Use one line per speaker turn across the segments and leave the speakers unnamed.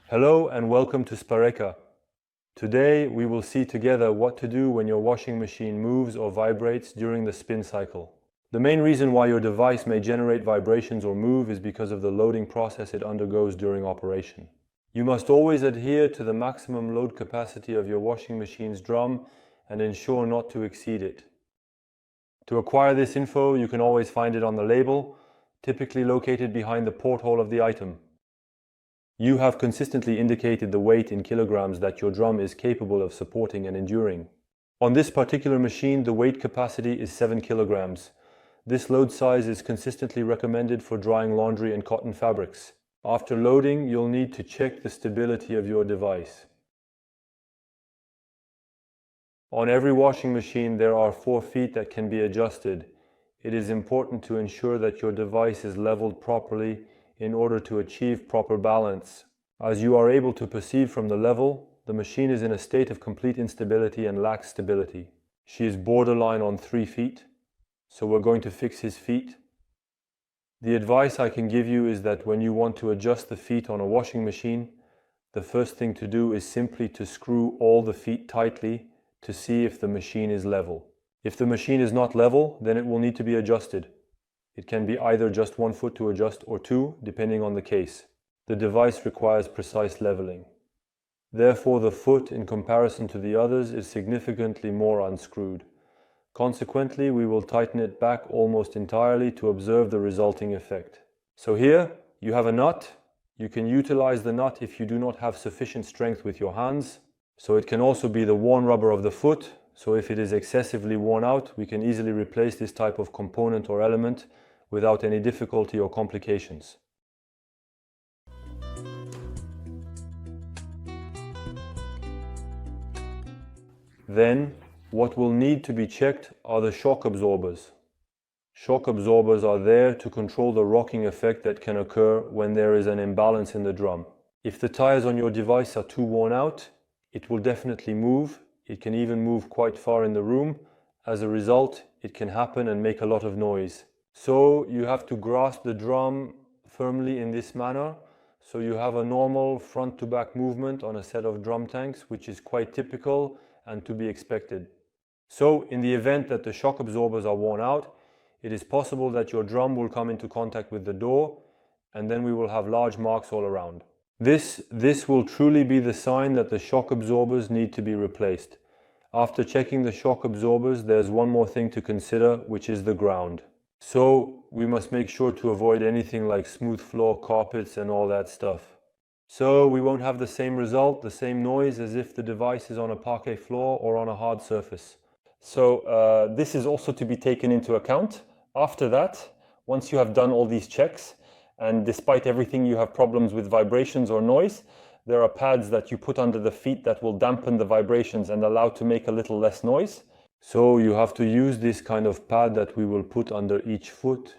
Hello and welcome to Spareka. Today we will see together what to do when your washing machine moves or vibrates during the spin cycle. The main reason why your device may generate vibrations or move is because of the loading process it undergoes during operation. You must always adhere to the maximum load capacity of your washing machine's drum and ensure not to exceed it. To acquire this info, you can always find it on the label, typically located behind the porthole of the item. You have consistently indicated the weight in kilograms that your drum is capable of supporting and enduring. On this particular machine, the weight capacity is 7 kilograms. This load size is consistently recommended for drying laundry and cotton fabrics. After loading, you'll need to check the stability of your device. On every washing machine, there are 4 feet that can be adjusted. It is important to ensure that your device is leveled properly in order to achieve proper balance. As you are able to perceive from the level, the machine is in a state of complete instability and lacks stability. She is borderline on 3 feet, so we're going to fix his feet. The advice I can give you is that when you want to adjust the feet on a washing machine, the first thing to do is simply to screw all the feet tightly to see if the machine is level. If the machine is not level, then it will need to be adjusted. It can be either just 1 foot to adjust or 2, depending on the case. The device requires precise leveling. Therefore, the foot, in comparison to the others, is significantly more unscrewed. Consequently, we will tighten it back almost entirely to observe the resulting effect. So here, you have a nut. You can utilize the nut if you do not have sufficient strength with your hands. So it can also be the worn rubber of the foot. So if it is excessively worn out, we can easily replace this type of component or element without any difficulty or complications. Then, what will need to be checked are the shock absorbers. Shock absorbers are there to control the rocking effect that can occur when there is an imbalance in the drum. If the tires on your device are too worn out, it will definitely move. It can even move quite far in the room. As a result, it can happen and make a lot of noise. So you have to grasp the drum firmly in this manner. So you have a normal front to back movement on a set of drum tanks, which is quite typical and to be expected. So in the event that the shock absorbers are worn out, it is possible that your drum will come into contact with the door, and then we will have large marks all around. This will truly be the sign that the shock absorbers need to be replaced. After checking the shock absorbers, there's one more thing to consider, which is the ground. So we must make sure to avoid anything like smooth floor, carpets and all that stuff. So we won't have the same result, the same noise as if the device is on a parquet floor or on a hard surface. So this is also to be taken into account. After that, once you have done all these checks, and despite everything you have problems with vibrations or noise, there are pads that you put under the feet that will dampen the vibrations and allow to make a little less noise. So you have to use this kind of pad that we will put under each foot.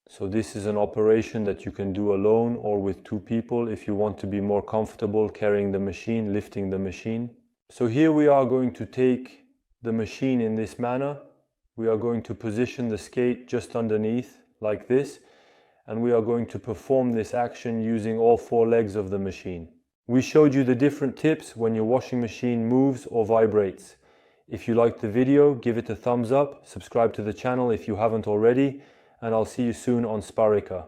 So this is an operation that you can do alone or with 2 people if you want to be more comfortable carrying the machine, lifting the machine. So here we are going to take the machine in this manner. We are going to position the skate just underneath like this, and we are going to perform this action using all 4 legs of the machine. We showed you the different tips when your washing machine moves or vibrates. If you liked the video, give it a thumbs up, subscribe to the channel if you haven't already, and I'll see you soon on Spareka.